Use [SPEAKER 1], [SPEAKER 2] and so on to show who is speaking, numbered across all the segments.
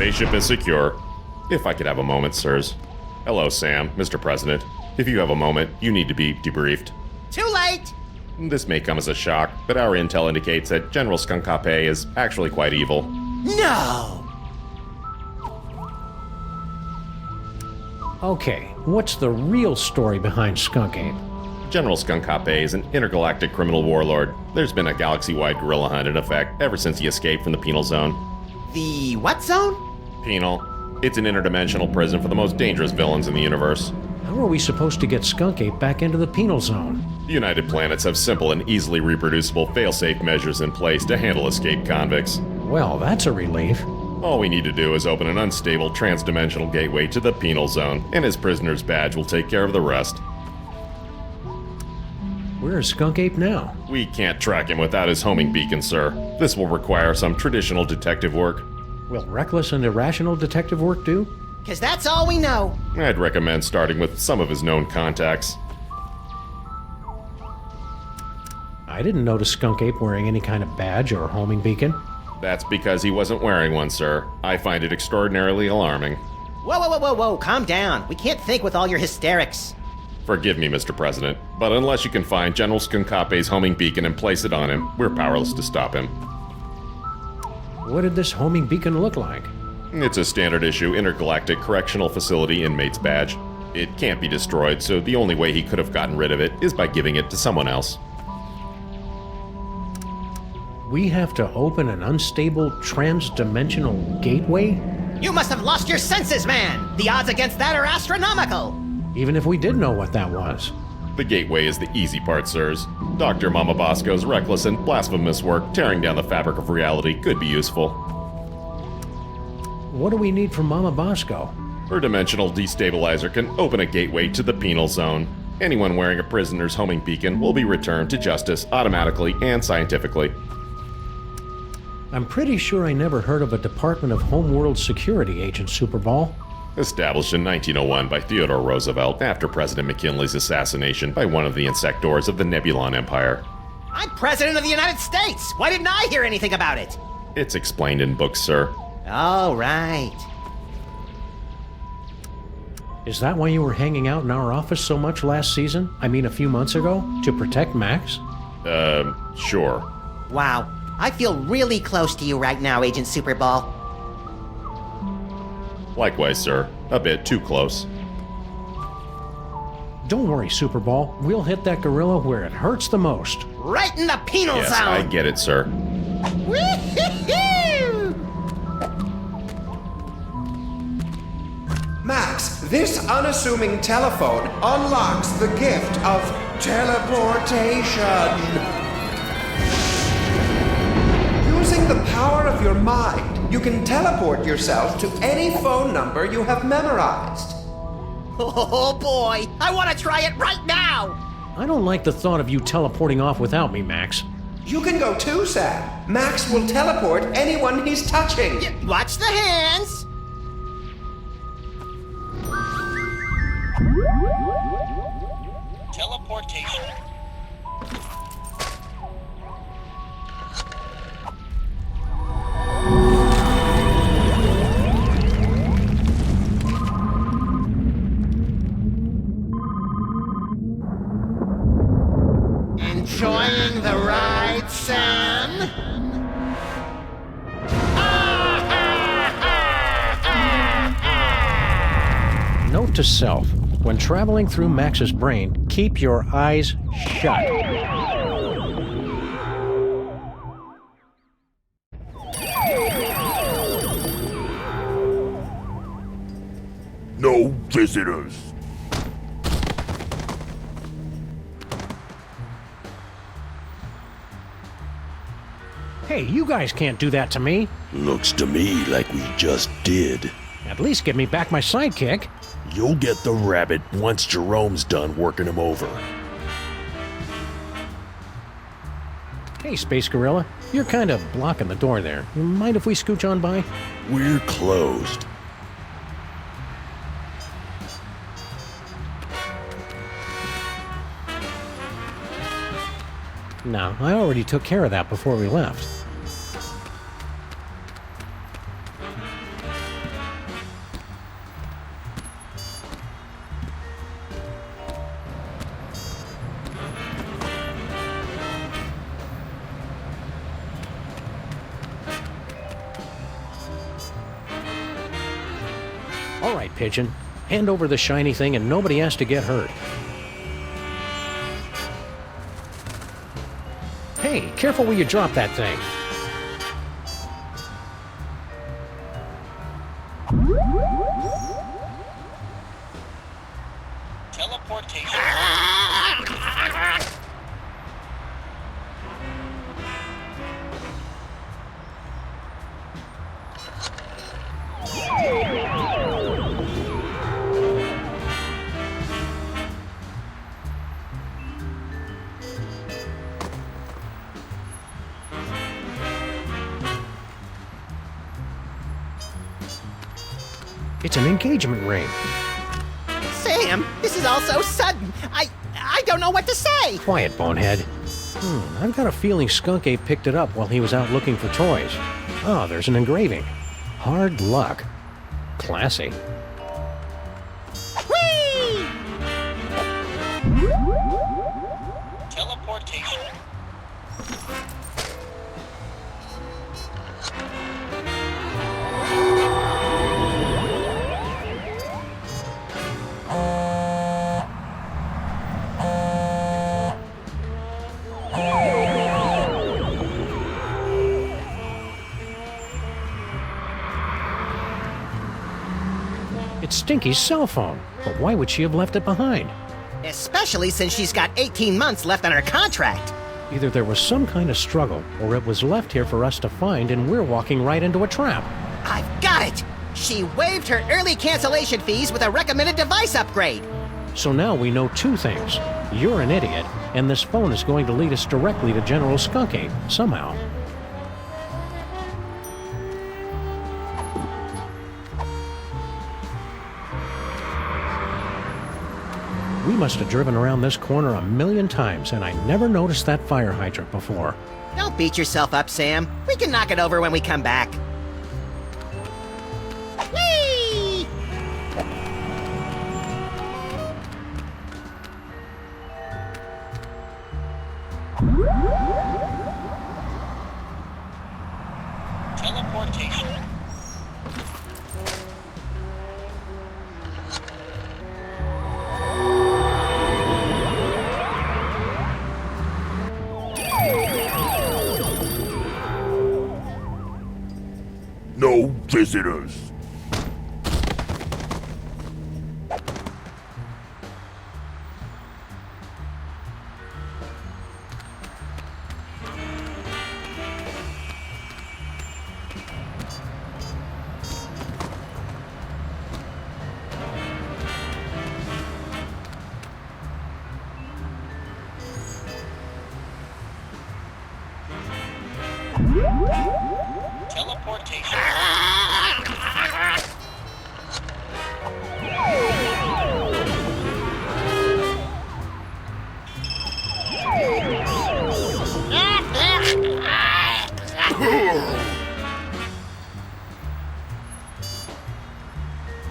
[SPEAKER 1] Spaceship is secure. If I could have a moment, sirs. Hello, Sam, Mr. President. If you have a moment, you need to be debriefed.
[SPEAKER 2] Too late!
[SPEAKER 1] This may come as a shock, but our intel indicates that General Skunkape is actually quite evil.
[SPEAKER 2] No!
[SPEAKER 3] Okay, what's the real story behind Skunk Ape?
[SPEAKER 1] General Skunkape is an intergalactic criminal warlord. There's been a galaxy-wide guerrilla hunt in effect ever since he escaped from the penal zone.
[SPEAKER 2] The what zone?
[SPEAKER 1] Penal. It's an interdimensional prison for the most dangerous villains in the universe.
[SPEAKER 3] How are we supposed to get Skunk Ape back into the penal zone?
[SPEAKER 1] The United Planets have simple and easily reproducible fail-safe measures in place to handle escaped convicts.
[SPEAKER 3] Well, that's a relief.
[SPEAKER 1] All we need to do is open an unstable trans-dimensional gateway to the penal zone, and his prisoner's badge will take care of the rest.
[SPEAKER 3] Where is Skunk Ape now?
[SPEAKER 1] We can't track him without his homing beacon, sir. This will require some traditional detective work.
[SPEAKER 3] Will reckless and irrational detective work do?
[SPEAKER 2] 'Cause that's all we know.
[SPEAKER 1] I'd recommend starting with some of his known contacts.
[SPEAKER 3] I didn't notice Skunk Ape wearing any kind of badge or homing beacon.
[SPEAKER 1] That's because he wasn't wearing one, sir. I find it extraordinarily alarming.
[SPEAKER 2] Whoa, calm down. We can't think with all your hysterics.
[SPEAKER 1] Forgive me, Mr. President, but unless you can find General Skunkape's homing beacon and place it on him, we're powerless to stop him.
[SPEAKER 3] What did this homing beacon look like?
[SPEAKER 1] It's a standard issue intergalactic correctional facility inmate's badge. It can't be destroyed, so the only way he could have gotten rid of it is by giving it to someone else.
[SPEAKER 3] We have to open an unstable trans-dimensional gateway?
[SPEAKER 2] You must have lost your senses, man! The odds against that are astronomical!
[SPEAKER 3] Even if we did know what that was.
[SPEAKER 1] The gateway is the easy part, sirs. Dr. Mama Bosco's reckless and blasphemous work tearing down the fabric of reality could be useful.
[SPEAKER 3] What do we need from Mama Bosco?
[SPEAKER 1] Her dimensional destabilizer can open a gateway to the penal zone. Anyone wearing a prisoner's homing beacon will be returned to justice automatically and scientifically.
[SPEAKER 3] I'm pretty sure I never heard of a Department of Homeworld Security agent, Superball.
[SPEAKER 1] Established in 1901 by Theodore Roosevelt after President McKinley's assassination by one of the insectors of the Nebulon Empire.
[SPEAKER 2] I'm President of the United States! Why didn't I hear anything about it?
[SPEAKER 1] It's explained in books, sir.
[SPEAKER 2] Oh, right.
[SPEAKER 3] Is that why you were hanging out in our office so much last season? I mean, a few months ago? To protect Max?
[SPEAKER 1] Sure.
[SPEAKER 2] Wow. I feel really close to you right now, Agent Superball.
[SPEAKER 1] Likewise, sir. A bit too close.
[SPEAKER 3] Don't worry, Superball. We'll hit that gorilla where it hurts the most.
[SPEAKER 2] Right in the penal
[SPEAKER 1] Yes,
[SPEAKER 2] zone!
[SPEAKER 1] I get it, sir.
[SPEAKER 2] Woo-hoo-hoo!
[SPEAKER 4] Max, this unassuming telephone unlocks the gift of teleportation. Using the power of your mind, you can teleport yourself to any phone number you have memorized.
[SPEAKER 2] Oh boy, I want to try it right now!
[SPEAKER 3] I don't like the thought of you teleporting off without me, Max.
[SPEAKER 4] You can go too, Sam. Max will teleport anyone he's touching.
[SPEAKER 2] Watch the hands!
[SPEAKER 5] Teleportation.
[SPEAKER 2] Enjoying the ride, Sam?
[SPEAKER 3] Note to self, when traveling through Max's brain, keep your eyes shut.
[SPEAKER 6] No visitors.
[SPEAKER 3] Hey, you guys can't do that to me.
[SPEAKER 6] Looks to me like we just did.
[SPEAKER 3] At least give me back my sidekick.
[SPEAKER 6] You'll get the rabbit once Jerome's done working him over.
[SPEAKER 3] Hey, Space Gorilla, you're kind of blocking the door there. Mind if we scooch on by?
[SPEAKER 6] We're closed.
[SPEAKER 3] No, I already took care of that before we left. pigeon. Hand over the shiny thing and nobody has to get hurt. Hey, careful where you drop that thing.
[SPEAKER 5] Teleportation.
[SPEAKER 3] It's an engagement ring.
[SPEAKER 2] Sam, this is all so sudden. I don't know what to say.
[SPEAKER 3] Quiet, bonehead. I've got a feeling Skunk Ape picked it up while he was out looking for toys. Oh, there's an engraving. Hard luck. Classy.
[SPEAKER 2] Whee!
[SPEAKER 5] Teleportation.
[SPEAKER 3] It's Stinky's cell phone. But why would she have left it behind?
[SPEAKER 2] Especially since she's got 18 months left on her contract.
[SPEAKER 3] Either there was some kind of struggle, or it was left here for us to find and we're walking right into a trap.
[SPEAKER 2] I've got it! She waived her early cancellation fees with a recommended device upgrade.
[SPEAKER 3] So now we know two things. You're an idiot, and this phone is going to lead us directly to General Skunk Ape, somehow. We must have driven around this corner 1,000,000 times, and I never noticed that fire hydrant before.
[SPEAKER 2] Don't beat yourself up, Sam. We can knock it over when we come back. Whee!
[SPEAKER 5] Teleportation.
[SPEAKER 6] No visitors.
[SPEAKER 5] Teleportation.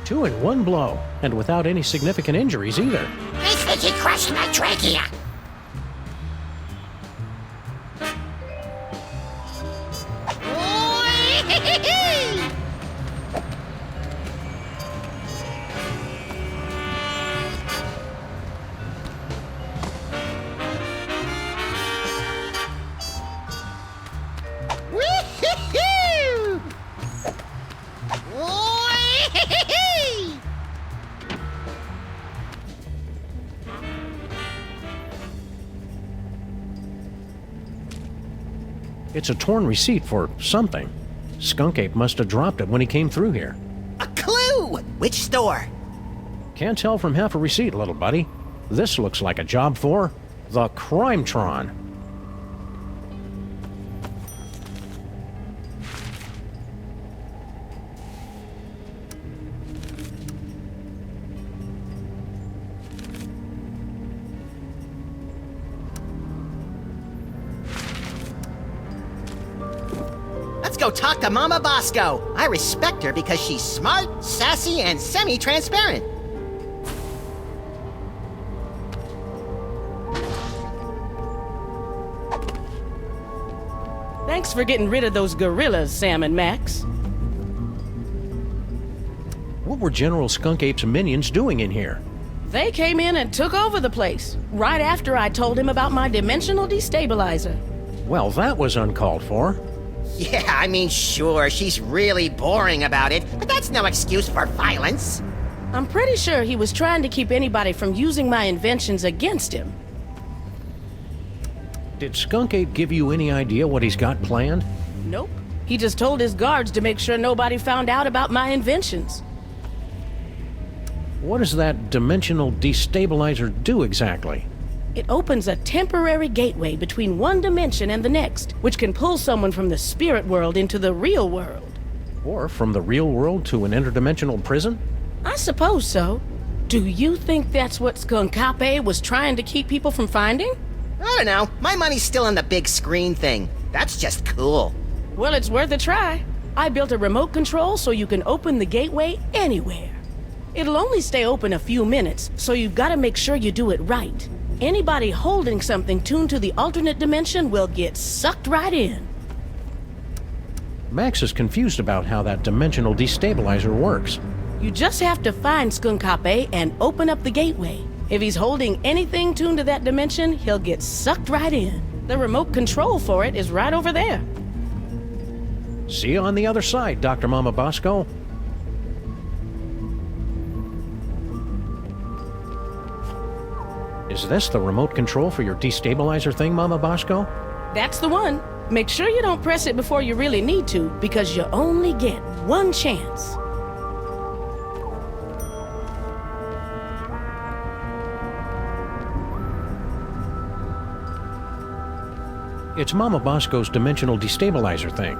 [SPEAKER 3] Two in one blow, and without any significant injuries either.
[SPEAKER 2] I think he crushed my trachea.
[SPEAKER 3] It's a torn receipt for something. Skunk Ape must have dropped it when he came through here.
[SPEAKER 2] A clue! Which store?
[SPEAKER 3] Can't tell from half a receipt, little buddy. This looks like a job for the Crimetron.
[SPEAKER 2] Let's go talk to Mama Bosco. I respect her because she's smart, sassy, and semi-transparent.
[SPEAKER 7] Thanks for getting rid of those gorillas, Sam and Max.
[SPEAKER 3] What were General Skunk Ape's minions doing in here?
[SPEAKER 5] They came in and took over the place, right after I told him about my dimensional destabilizer.
[SPEAKER 3] Well, that was uncalled for.
[SPEAKER 2] Yeah, I mean, sure, she's really boring about it, but that's no excuse for violence.
[SPEAKER 5] I'm pretty sure he was trying to keep anybody from using my inventions against him.
[SPEAKER 3] Did Skunk Ape give you any idea what he's got planned?
[SPEAKER 5] Nope. He just told his guards to make sure nobody found out about my inventions.
[SPEAKER 3] What does that dimensional destabilizer do exactly?
[SPEAKER 5] It opens a temporary gateway between one dimension and the next, which can pull someone from the spirit world into the real world.
[SPEAKER 3] Or from the real world to an interdimensional prison?
[SPEAKER 5] I suppose so. Do you think that's what Skunk Ape was trying to keep people from finding?
[SPEAKER 2] I don't know, my money's still on the big screen thing. That's just cool.
[SPEAKER 5] Well, it's worth a try. I built a remote control so you can open the gateway anywhere. It'll only stay open a few minutes, so you've got to make sure you do it right. Anybody holding something tuned to the alternate dimension will get sucked right in.
[SPEAKER 3] Max is confused about how that dimensional destabilizer works.
[SPEAKER 5] You just have to find Skunk Ape and open up the gateway. If he's holding anything tuned to that dimension, he'll get sucked right in. The remote control for it is right over there.
[SPEAKER 3] See you on the other side, Dr. Mama Bosco. Is this the remote control for your destabilizer thing, Mama Bosco?
[SPEAKER 5] That's the one. Make sure you don't press it before you really need to, because you only get one chance.
[SPEAKER 3] It's Mama Bosco's dimensional destabilizer thing.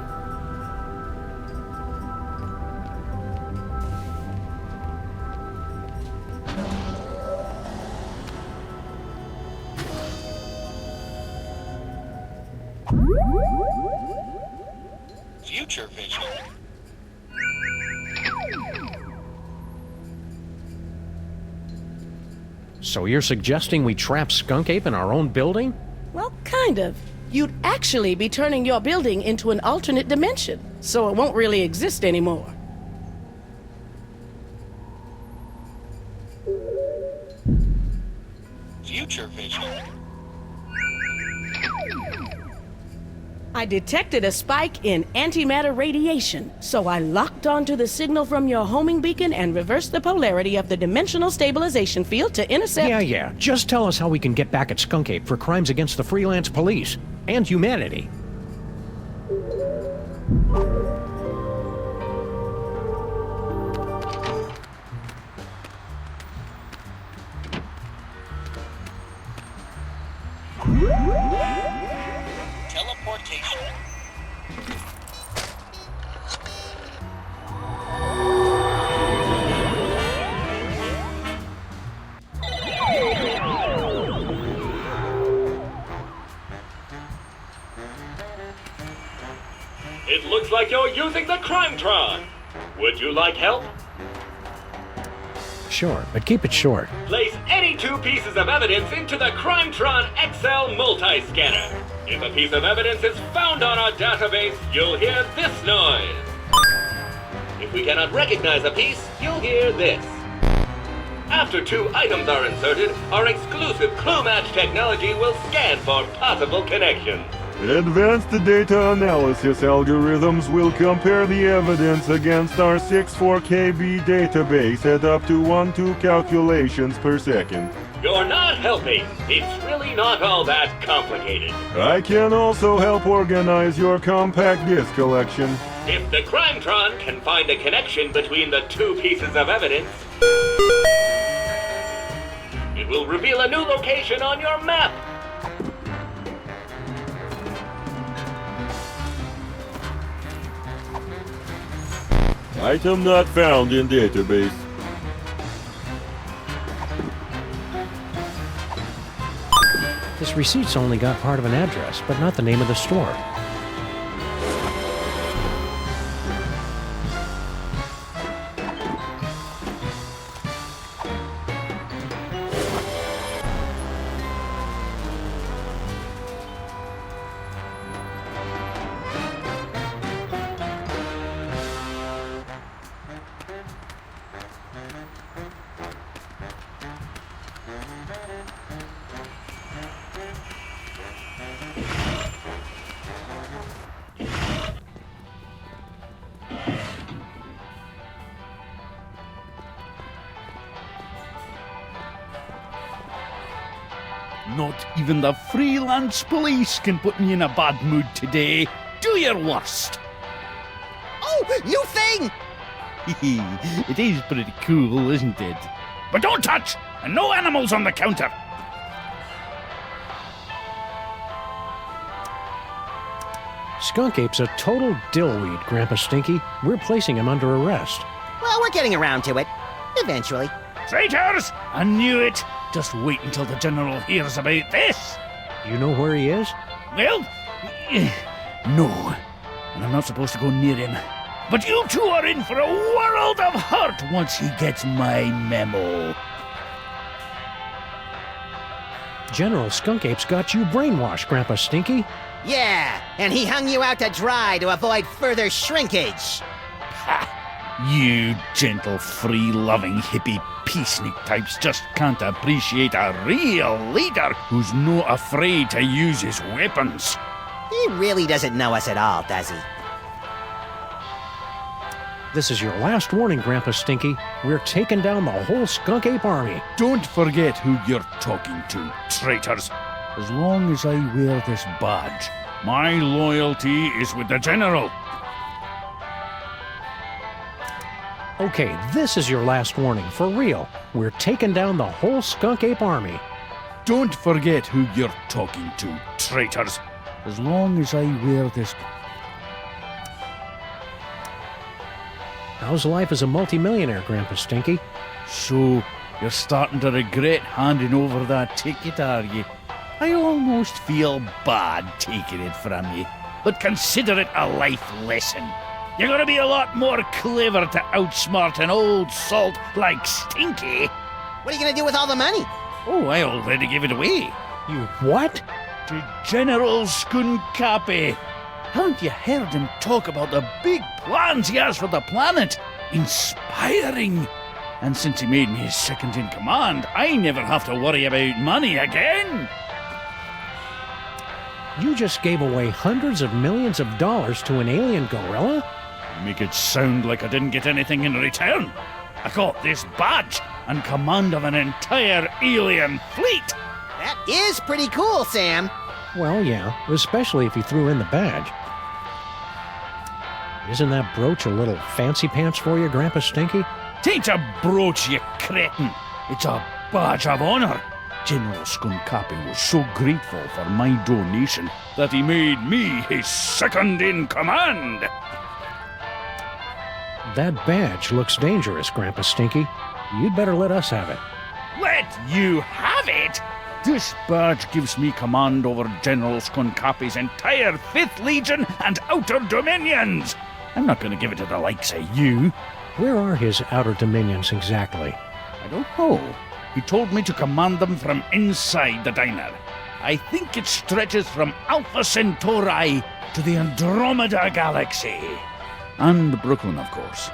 [SPEAKER 7] Future vision.
[SPEAKER 3] So you're suggesting we trap Skunk Ape in our own building?
[SPEAKER 5] Well, kind of. You'd actually be turning your building into an alternate dimension, so it won't really exist anymore.
[SPEAKER 7] Future vision.
[SPEAKER 5] I detected a spike in antimatter radiation, so I locked onto the signal from your homing beacon and reversed the polarity of the dimensional stabilization field to intercept...
[SPEAKER 3] Yeah. Just tell us how we can get back at Skunk Ape for crimes against the freelance police and humanity.
[SPEAKER 7] Teleportation.
[SPEAKER 8] It looks like you're using the Crimetron. Would you like help?
[SPEAKER 3] Sure, but keep it short.
[SPEAKER 8] Place any two pieces of evidence into the Crimetron XL multi-scanner. If a piece of evidence is found on our database, you'll hear this noise. If we cannot recognize a piece, you'll hear this. After two items are inserted, our exclusive clue match technology will scan for possible connections.
[SPEAKER 9] Advanced data analysis algorithms will compare the evidence against our 64KB database at up to 1-2 calculations per second.
[SPEAKER 8] You're not helping. It's really not all that complicated.
[SPEAKER 9] I can also help organize your compact disc collection.
[SPEAKER 8] If the Crimetron can find a connection between the two pieces of evidence, it will reveal a new location on your map.
[SPEAKER 9] Item not found in database.
[SPEAKER 3] This receipt's only got part of an address, but not the name of the store.
[SPEAKER 10] Not even the freelance police can put me in a bad mood today. Do your worst.
[SPEAKER 2] Oh, new thing!
[SPEAKER 10] It is pretty cool, isn't it? But don't touch! And no animals on the counter!
[SPEAKER 3] Skunk Ape's a total dillweed, Grandpa Stinky. We're placing him under arrest.
[SPEAKER 2] Well, we're getting around to it. Eventually.
[SPEAKER 10] Traitors! I knew it! Just wait until the General hears about this!
[SPEAKER 3] You know where he is?
[SPEAKER 10] Well, no. And I'm not supposed to go near him. But you two are in for a world of hurt once he gets my memo.
[SPEAKER 3] General Skunk Ape's got you brainwashed, Grandpa Stinky.
[SPEAKER 2] Yeah, and he hung you out to dry to avoid further shrinkage.
[SPEAKER 10] Ha! You gentle, free-loving, hippie peacenik types just can't appreciate a real leader who's not afraid to use his weapons.
[SPEAKER 2] He really doesn't know us at all, does he?
[SPEAKER 3] This is your last warning, Grandpa Stinky. We're taking down the whole Skunk Ape army.
[SPEAKER 10] Don't forget who you're talking to, traitors. As long as I wear this badge, my loyalty is with the General.
[SPEAKER 3] Okay, this is your last warning, for real. We're taking down the whole Skunk Ape army.
[SPEAKER 10] Don't forget who you're talking to, traitors. As long as I wear this...
[SPEAKER 3] How's life as a multimillionaire, Grandpa Stinky?
[SPEAKER 10] So, you're starting to regret handing over that ticket, are you? I almost feel bad taking it from you, but consider it a life lesson. You're gonna be a lot more clever to outsmart an old salt like Stinky.
[SPEAKER 2] What are you gonna do with all the money?
[SPEAKER 10] Oh, I already gave it away.
[SPEAKER 3] You what?
[SPEAKER 10] To General Skunkapi. Haven't you heard him talk about the big plans he has for the planet? Inspiring. And since he made me his second in command, I never have to worry about money again.
[SPEAKER 3] You just gave away hundreds of millions of dollars to an alien gorilla?
[SPEAKER 10] Make it sound like I didn't get anything in return. I got this badge and command of an entire alien fleet.
[SPEAKER 2] That is pretty cool, Sam.
[SPEAKER 3] Well, yeah, especially if you threw in the badge. Isn't that brooch a little fancy pants for you, Grandpa Stinky?
[SPEAKER 10] Tain't a brooch, you cretin. It's a badge of honor. General Skunkapi was so grateful for my donation that he made me his second in command.
[SPEAKER 3] That badge looks dangerous, Grandpa Stinky. You'd better let us have it.
[SPEAKER 10] Let you have it? This badge gives me command over General Skunkapi's entire 5th Legion and Outer Dominions. I'm not going to give it to the likes of you.
[SPEAKER 3] Where are his Outer Dominions exactly?
[SPEAKER 10] I don't know. He told me to command them from inside the diner. I think it stretches from Alpha Centauri to the Andromeda Galaxy. And Brooklyn, of course.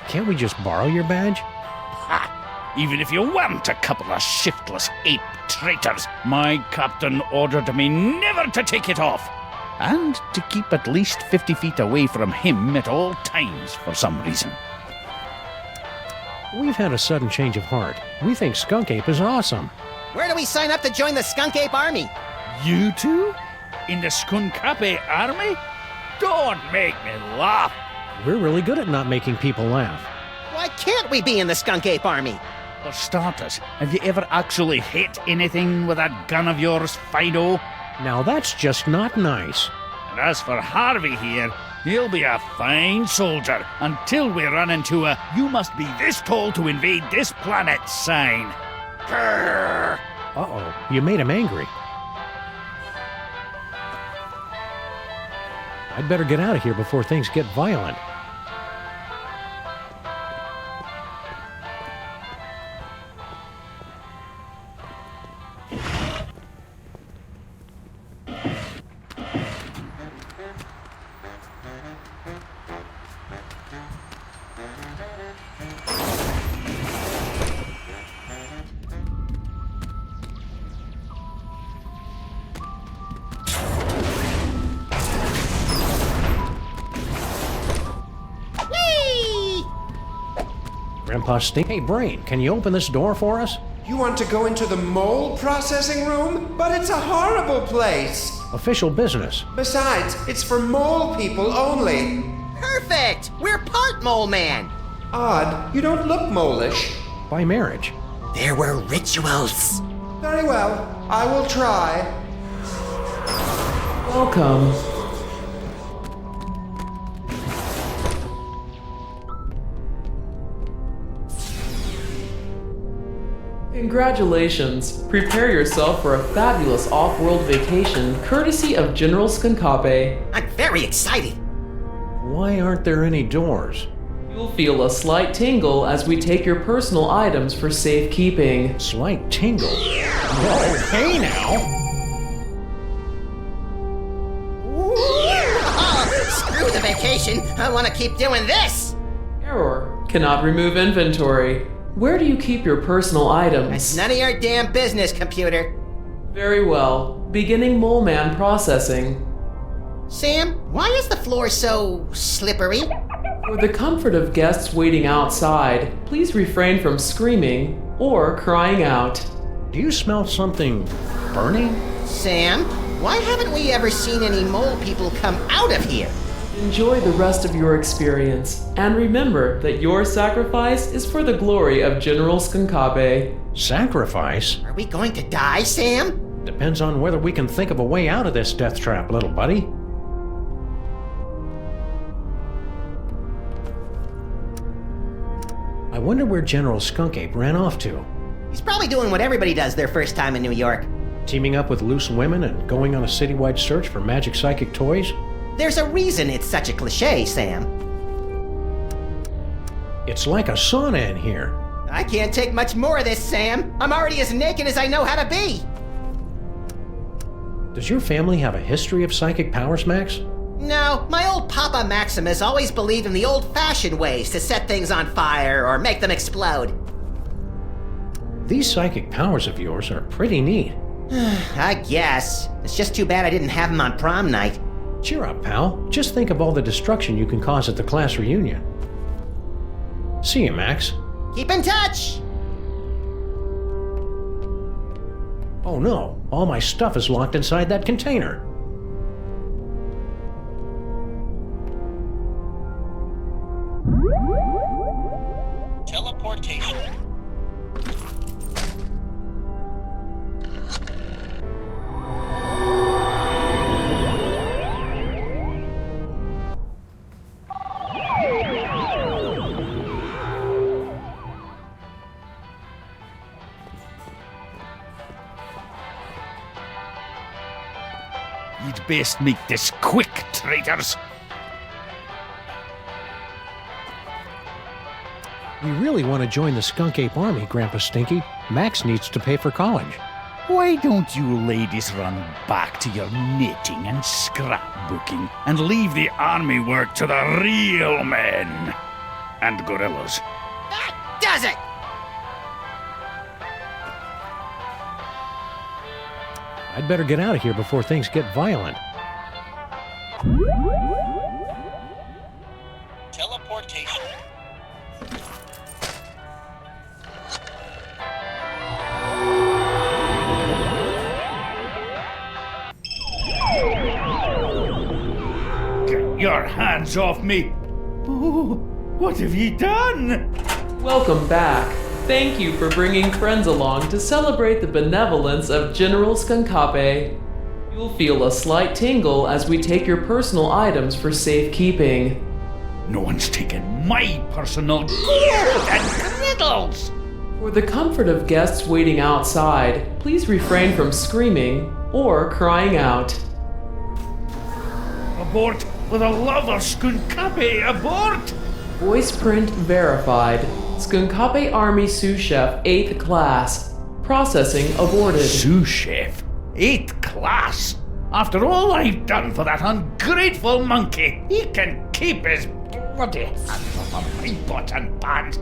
[SPEAKER 3] Can't we just borrow your badge?
[SPEAKER 10] Ha! Even if you weren't a couple of shiftless ape traitors, my captain ordered me never to take it off. And to keep at least 50 feet away from him at all times for some reason.
[SPEAKER 3] We've had a sudden change of heart. We think Skunk Ape is awesome.
[SPEAKER 2] Where do we sign up to join the Skunk Ape army?
[SPEAKER 10] You two? In the Skunkapi army? Don't make me laugh.
[SPEAKER 3] We're really good at not making people laugh.
[SPEAKER 2] Why can't we be in the Skunk Ape army?
[SPEAKER 10] For starters, have you ever actually hit anything with that gun of yours, Fido?
[SPEAKER 3] Now that's just not nice.
[SPEAKER 10] And as for Harvey here, he'll be a fine soldier until we run into a "you must be this tall to invade this planet" sign. Grrr.
[SPEAKER 3] Uh-oh, you made him angry. I'd better get out of here before things get violent. Grandpa Stink. Hey, Brain, can you open this door for us?
[SPEAKER 4] You want to go into the mole processing room? But it's a horrible place.
[SPEAKER 3] Official business.
[SPEAKER 4] Besides, it's for mole people only.
[SPEAKER 2] Perfect! We're part mole man.
[SPEAKER 4] Odd, you don't look mole-ish.
[SPEAKER 3] By marriage.
[SPEAKER 2] There were rituals.
[SPEAKER 4] Very well, I will try.
[SPEAKER 11] Welcome. Congratulations! Prepare yourself for a fabulous off-world vacation courtesy of General Skunkape.
[SPEAKER 2] I'm very excited.
[SPEAKER 3] Why aren't there any doors?
[SPEAKER 11] You'll feel a slight tingle as we take your personal items for safekeeping.
[SPEAKER 3] Slight tingle? Whoa, hey now!
[SPEAKER 2] Screw the vacation. I want to keep doing this.
[SPEAKER 11] Error. Cannot remove inventory. Where do you keep your personal items?
[SPEAKER 2] It's none of your damn business, computer.
[SPEAKER 11] Very well. Beginning Mole Man processing.
[SPEAKER 2] Sam, why is the floor so slippery?
[SPEAKER 11] For the comfort of guests waiting outside, please refrain from screaming or crying out.
[SPEAKER 3] Do you smell something burning?
[SPEAKER 2] Sam, why haven't we ever seen any mole people come out of here?
[SPEAKER 11] Enjoy the rest of your experience, and remember that your sacrifice is for the glory of General Skunkape.
[SPEAKER 3] Sacrifice?
[SPEAKER 2] Are we going to die, Sam?
[SPEAKER 3] Depends on whether we can think of a way out of this death trap, little buddy. I wonder where General Skunkape ran off to.
[SPEAKER 2] He's probably doing what everybody does their first time in New York.
[SPEAKER 3] Teaming up with loose women and going on a citywide search for magic psychic toys?
[SPEAKER 2] There's a reason it's such a cliche, Sam.
[SPEAKER 3] It's like a sauna in here.
[SPEAKER 2] I can't take much more of this, Sam. I'm already as naked as I know how to be.
[SPEAKER 3] Does your family have a history of psychic powers, Max?
[SPEAKER 2] No, my old Papa Maximus always believed in the old-fashioned ways to set things on fire or make them explode.
[SPEAKER 3] These psychic powers of yours are pretty neat.
[SPEAKER 2] I guess. It's just too bad I didn't have them on prom night.
[SPEAKER 3] Cheer up, pal. Just think of all the destruction you can cause at the class reunion. See you, Max.
[SPEAKER 2] Keep in touch!
[SPEAKER 3] Oh no, all my stuff is locked inside that container.
[SPEAKER 7] Teleportation.
[SPEAKER 10] You'd best make this quick, traitors.
[SPEAKER 3] We really want to join the Skunk Ape Army, Grandpa Stinky. Max needs to pay for college.
[SPEAKER 10] Why don't you ladies run back to your knitting and scrapbooking and leave the army work to the real men and gorillas?
[SPEAKER 2] That does it!
[SPEAKER 3] I'd better get out of here before things get violent.
[SPEAKER 7] Teleportation.
[SPEAKER 10] Get your hands off me! Oh, what have ye done?
[SPEAKER 11] Welcome back. Thank you for bringing friends along to celebrate the benevolence of General Skunkape. You'll feel a slight tingle as we take your personal items for safekeeping.
[SPEAKER 10] No one's taken my personal gold and riddles!
[SPEAKER 11] For the comfort of guests waiting outside, please refrain from screaming or crying out.
[SPEAKER 10] Abort! For the love of Skunkape, abort!
[SPEAKER 11] Voice print verified. Skunkape Army Sous Chef 8th Class. Processing aborted.
[SPEAKER 10] Sous Chef? 8th Class? After all I've done for that ungrateful monkey, he can keep his bloody hands off of my pots and pans.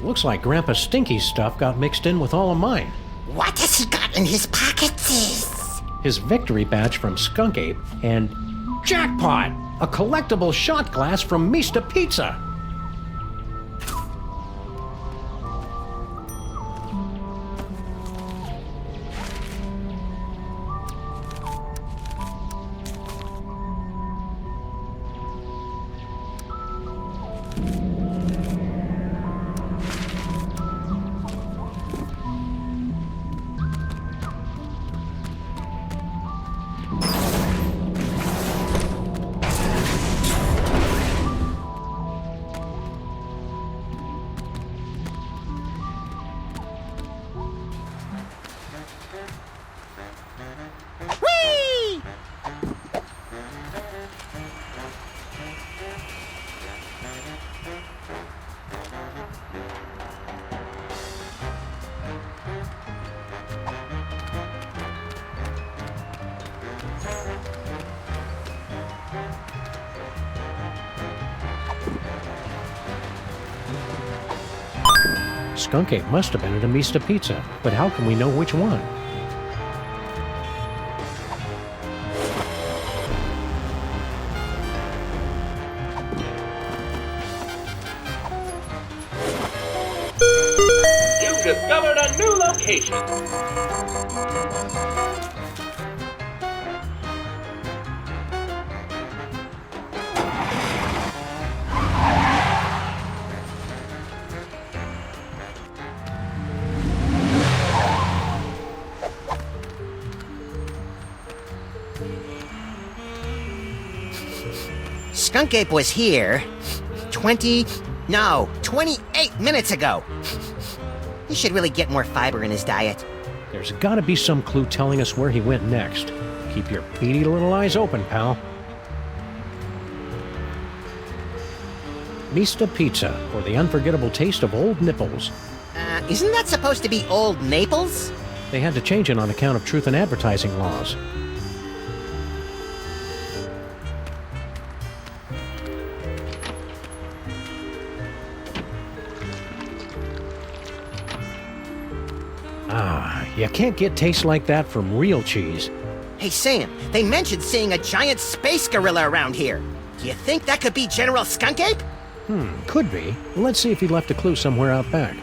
[SPEAKER 3] Looks like Grandpa Stinky's stuff got mixed in with all of mine.
[SPEAKER 2] What has he got in his pockets?
[SPEAKER 3] His victory badge from Skunk Ape, and jackpot! A collectible shot glass from Mista Pizza!
[SPEAKER 2] Whee!
[SPEAKER 3] Skunk Ape must have been at a Mista Pizza, but how can we know which one?
[SPEAKER 8] You've discovered a new location.
[SPEAKER 2] Skunk Ape was here 28 minutes ago. He should really get more fiber in his diet.
[SPEAKER 3] There's gotta be some clue telling us where he went next. Keep your beady little eyes open, pal. Mista Pizza, or the unforgettable taste of old nipples.
[SPEAKER 2] Isn't that supposed to be Old Naples?
[SPEAKER 3] They had to change it on account of truth in advertising laws. You can't get taste like that from real cheese.
[SPEAKER 2] Hey, Sam, they mentioned seeing a giant space gorilla around here. Do you think that could be General Skunk Ape?
[SPEAKER 3] Could be. Let's see if he left a clue somewhere out back.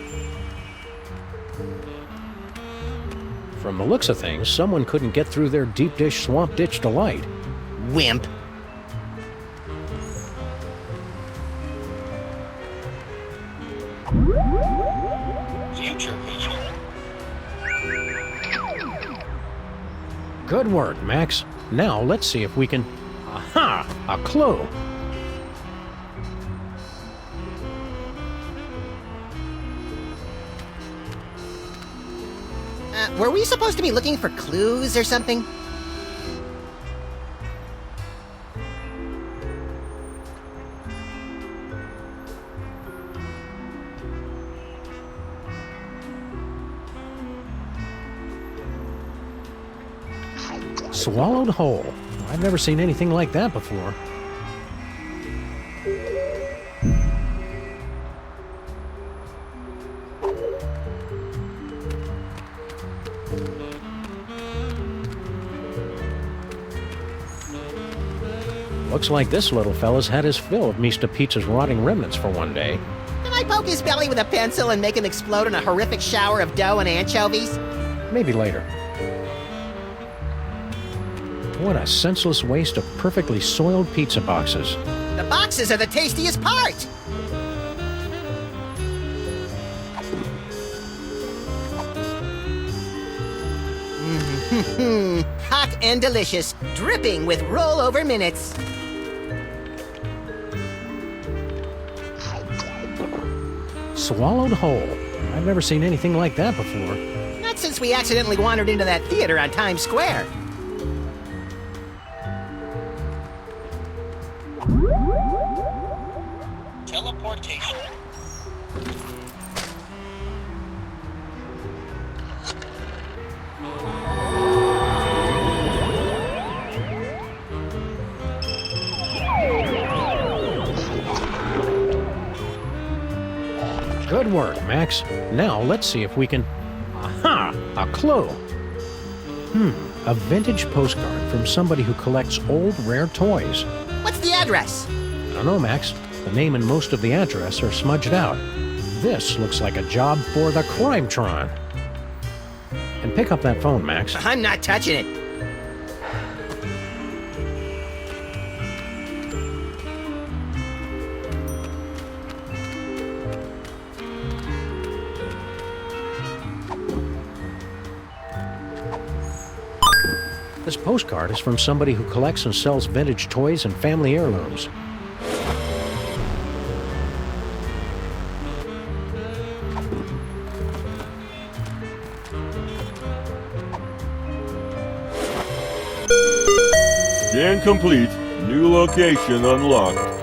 [SPEAKER 3] From the looks of things, someone couldn't get through their deep dish swamp ditch delight.
[SPEAKER 2] Wimp.
[SPEAKER 7] Future vision.
[SPEAKER 3] Good work, Max. Now let's see if we can... Aha! A clue!
[SPEAKER 2] Were we supposed to be looking for clues or something?
[SPEAKER 3] Swallowed whole. I've never seen anything like that before. Looks like this little fella's had his fill of Mista Pizza's rotting remnants for one day.
[SPEAKER 2] Can I poke his belly with a pencil and make him explode in a horrific shower of dough and anchovies?
[SPEAKER 3] Maybe later. What a senseless waste of perfectly soiled pizza boxes.
[SPEAKER 2] The boxes are the tastiest part! Hot and delicious, dripping with rollover minutes.
[SPEAKER 3] Swallowed whole. I've never seen anything like that before.
[SPEAKER 2] Not since we accidentally wandered into that theater on Times Square.
[SPEAKER 7] Teleportation.
[SPEAKER 3] Good work, Max. Now let's see if we can... Aha! A clue. A vintage postcard from somebody who collects old, rare toys.
[SPEAKER 2] What's the address?
[SPEAKER 3] I don't know, Max. The name and most of the address are smudged out. This looks like a job for the Crimetron. And pick up that phone, Max.
[SPEAKER 2] I'm not touching it.
[SPEAKER 3] This postcard is from somebody who collects and sells vintage toys and family heirlooms.
[SPEAKER 9] Scan complete. New location unlocked.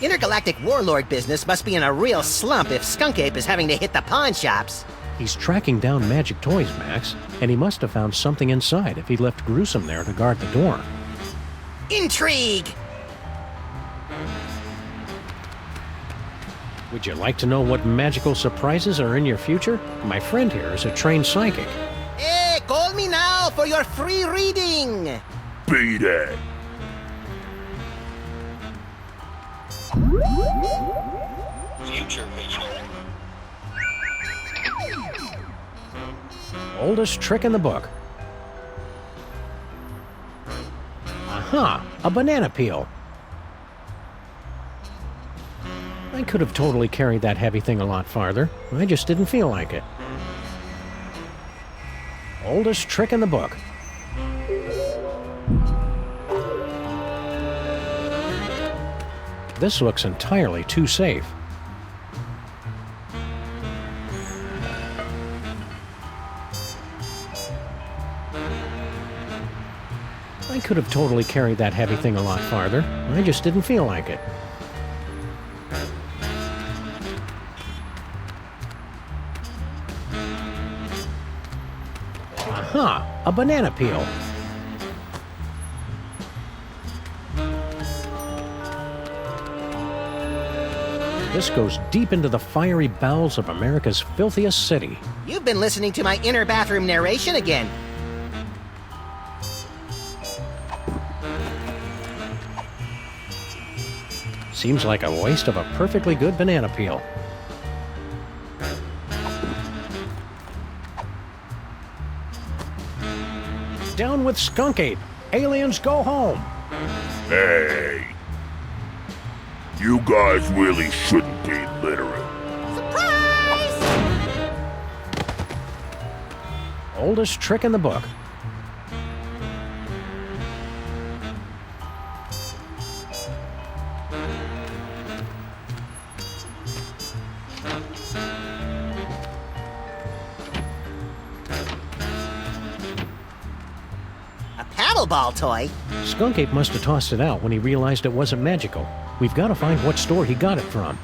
[SPEAKER 2] Intergalactic warlord business must be in a real slump if Skunk Ape is having to hit the pawn shops.
[SPEAKER 3] He's tracking down magic toys, Max, and he must have found something inside if he left Gruesome there to guard the door.
[SPEAKER 2] Intrigue!
[SPEAKER 3] Would you like to know what magical surprises are in your future? My friend here is a trained psychic.
[SPEAKER 2] Hey, call me now for your free reading!
[SPEAKER 6] Beat it.
[SPEAKER 7] Future vision.
[SPEAKER 3] Oldest trick in the book. Aha! A banana peel. I could have totally carried that heavy thing a lot farther. I just didn't feel like it. Oldest trick in the book. This looks entirely too safe. I could have totally carried that heavy thing a lot farther. I just didn't feel like it. Aha! A banana peel. This goes deep into the fiery bowels of America's filthiest city.
[SPEAKER 2] You've been listening to my inner bathroom narration again.
[SPEAKER 3] Seems like a waste of a perfectly good banana peel. Down with Skunk Ape! Aliens go home!
[SPEAKER 6] Hey. You guys really shouldn't be literate.
[SPEAKER 2] Surprise!
[SPEAKER 3] Oldest trick in the book.
[SPEAKER 2] Paddleball toy?
[SPEAKER 3] Skunk Ape must have tossed it out when he realized it wasn't magical. We've got to find what store he got it from.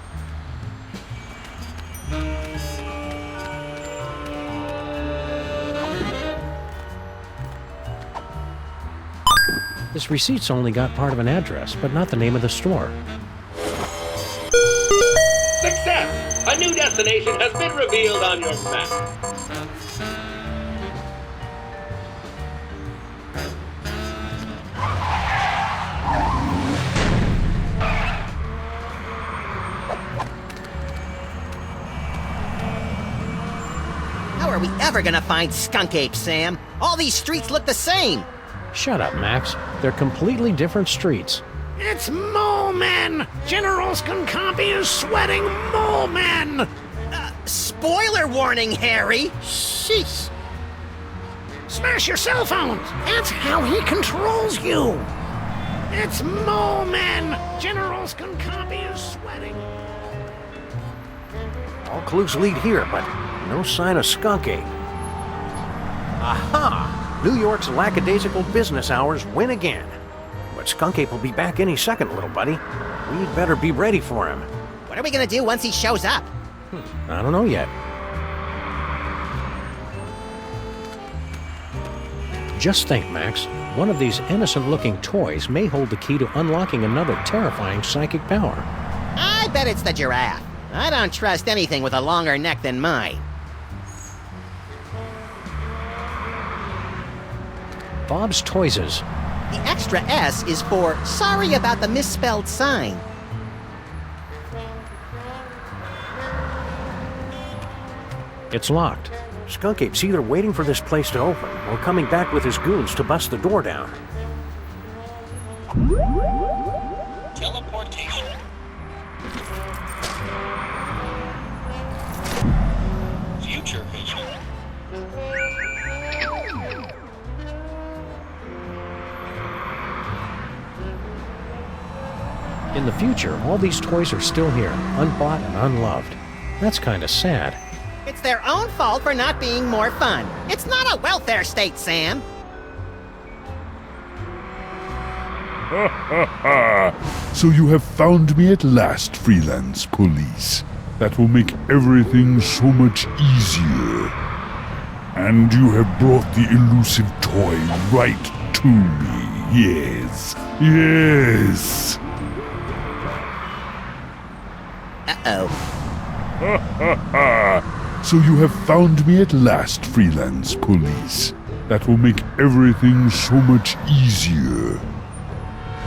[SPEAKER 3] This receipt's only got part of an address, but not the name of the store.
[SPEAKER 8] Success! A new destination has been revealed on your map.
[SPEAKER 2] How are we ever gonna find Skunk Ape, Sam? All these streets look the same!
[SPEAKER 3] Shut up, Max. They're completely different streets.
[SPEAKER 12] It's Mole Men! General Skunkapi is sweating Mole Men!
[SPEAKER 2] Spoiler warning, Harry!
[SPEAKER 12] Sheesh! Smash your cell phones! That's how he controls you! It's Mole Men! General Skunkapi is sweating.
[SPEAKER 3] All clues lead here, but no sign of Skunk Ape. Aha! New York's lackadaisical business hours win again. But Skunk Ape will be back any second, little buddy. We'd better be ready for him.
[SPEAKER 2] What are we gonna do once he shows up?
[SPEAKER 3] I don't know yet. Just think, Max, one of these innocent-looking toys may hold the key to unlocking another terrifying psychic power.
[SPEAKER 2] I bet it's the giraffe. I don't trust anything with a longer neck than mine.
[SPEAKER 3] Bob's Toyses.
[SPEAKER 2] The extra S is for sorry about the misspelled sign.
[SPEAKER 3] It's locked. Skunk Ape's either waiting for this place to open or coming back with his goons to bust the door down.
[SPEAKER 7] Teleportation. Future vision.
[SPEAKER 3] In the future, all these toys are still here, unbought and unloved. That's kind of sad.
[SPEAKER 2] It's their own fault for not being more fun. It's not a welfare state, Sam.
[SPEAKER 13] So you have found me at last, freelance police. That will make everything so much easier. And you have brought the elusive toy right to me. Yes. Yes.
[SPEAKER 2] Uh-oh.
[SPEAKER 13] So you have found me at last, freelance police. That will make everything so much easier.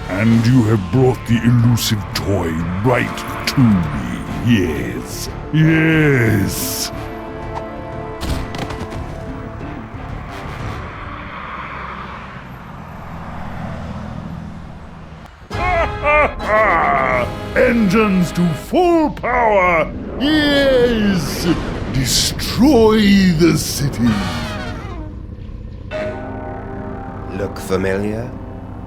[SPEAKER 13] And you have brought the elusive toy right to me. Yes. Yes. Engines to full power! Yes! Destroy the city!
[SPEAKER 4] Look familiar?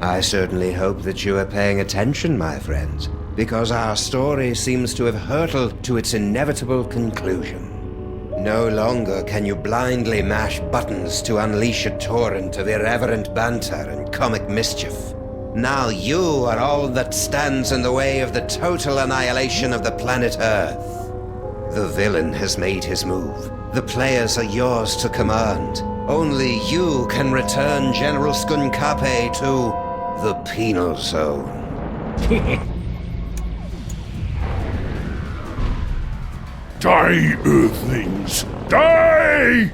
[SPEAKER 4] I certainly hope that you are paying attention, my friends, because our story seems to have hurtled to its inevitable conclusion. No longer can you blindly mash buttons to unleash a torrent of irreverent banter and comic mischief. Now you are all that stands in the way of the total annihilation of the planet Earth. The villain has made his move. The players are yours to command. Only you can return General Skunkape to the penal zone.
[SPEAKER 13] Die, Earthlings! Die!